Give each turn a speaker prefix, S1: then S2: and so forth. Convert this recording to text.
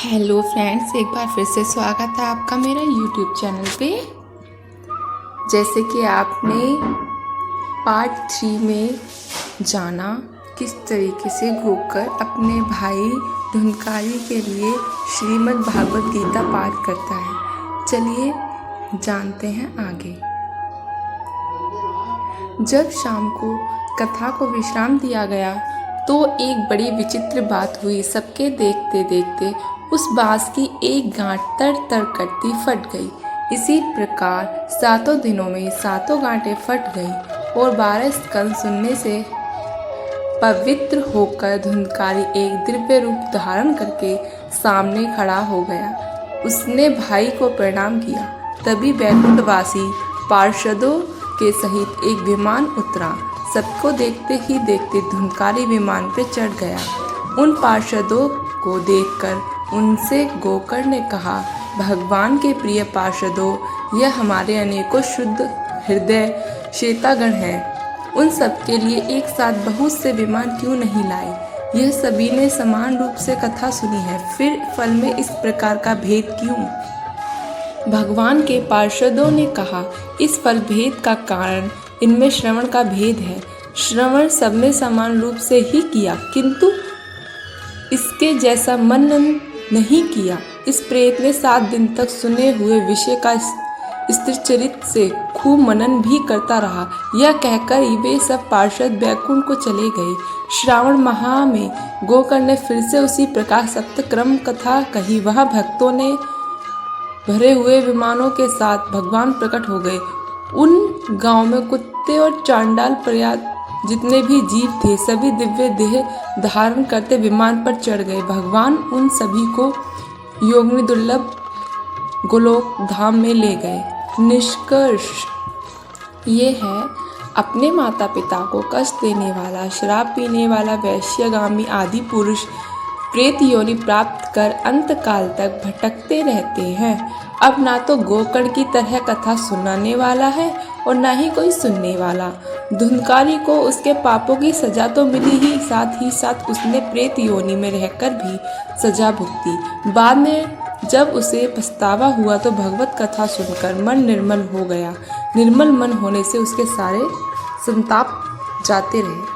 S1: Hello friends, एक बार फिर से स्वागत है आपका मेरा यूट्यूब चैनल पे। जैसे कि आपने पार्ट 3 में जाना किस तरीके से गोकर अपने भाई धुंधकारी के लिए श्रीमद् भागवत गीता पाठ करता है। चलिए जानते हैं आगे। जब शाम को कथा को विश्राम दिया गया तो एक बड़ी विचित्र बात हुई। सबके देखते देखते उस बांस की एक गांठ तर तर करती फट गई। इसी प्रकार 7 दिनों में 7 गांठें फट गई और 12 स्कंद सुनने से पवित्र होकर धुंधकारी एक दिव्य रूप धारण करके सामने खड़ा हो गया। उसने भाई को प्रणाम किया। तभी वैकुंठवासी पार्षदों के सहित एक विमान उतरा। सबको देखते ही देखते धुंधकारी विमान पर चढ़ गया। उन पार्षदों को देखकर उनसे गोकर ने कहा, भगवान के प्रिय पार्षदों, यह हमारे अनेकों शुद्ध हृदय श्वेतागण हैं। उन सबके लिए एक साथ बहुत से विमान क्यों नहीं लाए? यह सभी ने समान रूप से कथा सुनी है, फिर फल में इस प्रकार का भेद क्यों? भगवान के पार्षदों ने कहा, इस फल भेद का कारण इनमें श्रवण का भेद है। श्रवण सबने समान रूप से ही किया, किंतु इसके जैसा मनन नहीं किया। इस प्रेत ने 7 दिन तक सुने हुए विषय का स्त्रीचरित्र से खूब मनन भी करता रहा। यह कहकर वे सब पार्षद बैकुंठ को चले गए। श्रावण माह में गोकर ने फिर से उसी प्रकार सप्तक्रम कथा कही। वहाँ भक्तों ने भरे हुए विमानों के साथ भगवान प्रकट हो गए। उन गांव में कुत्ते और चांडाल पर्याप्त जितने भी जीव थे, सभी दिव्य देह धारण करते विमान पर चढ़ गए। भगवान उन सभी को योगिनी दुर्लभ गोलोक धाम में ले गए। निष्कर्ष ये है, अपने माता पिता को कष्ट देने वाला, शराब पीने वाला, वैश्यगामी आदि पुरुष प्रेत योनि प्राप्त कर अंत काल तक भटकते रहते हैं। अब ना तो गोकर्ण की तरह कथा सुनाने वाला है और ना ही कोई सुनने वाला। धुंधकारी को उसके पापों की सजा तो मिली ही साथ उसने प्रेत योनि में रहकर भी सजा भुगती। बाद में जब उसे पछतावा हुआ तो भगवत कथा सुनकर मन निर्मल हो गया। निर्मल मन होने से उसके सारे संताप जाते रहे।